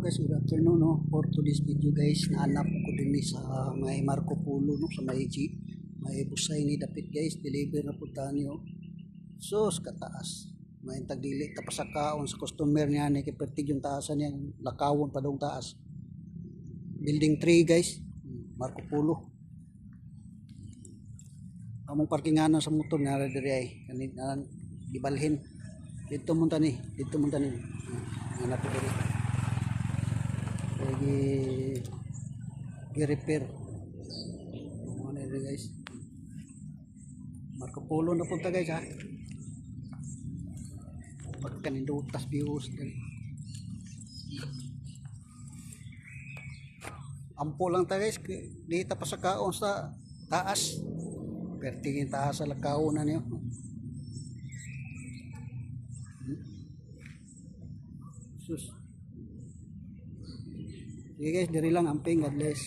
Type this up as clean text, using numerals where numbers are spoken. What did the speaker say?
Hello guys, good afternoon no. For today's video guys, naanap ko din sa may Marco Polo no, sa may may busay ni dapit guys, deliver na punta niyo. Sus kataas. May tagdili tapos sa kaon sa customer niya ni kipertig yung taasan niya, lakawon pa dong taas. Building 3 guys, Marco Polo. Among parkingan sa motor na diri ay kanina gibalhin. Dito munta ni. Hanap ko diri. I-repair ano na guys, Marco Polo na punta guys ha, pagkanindutas views ampo lang ta guys, di ta pa sa kaon sa taas pertingin taas sa lakaon na niyo. Sus. Sige guys, diri lang amping, God bless.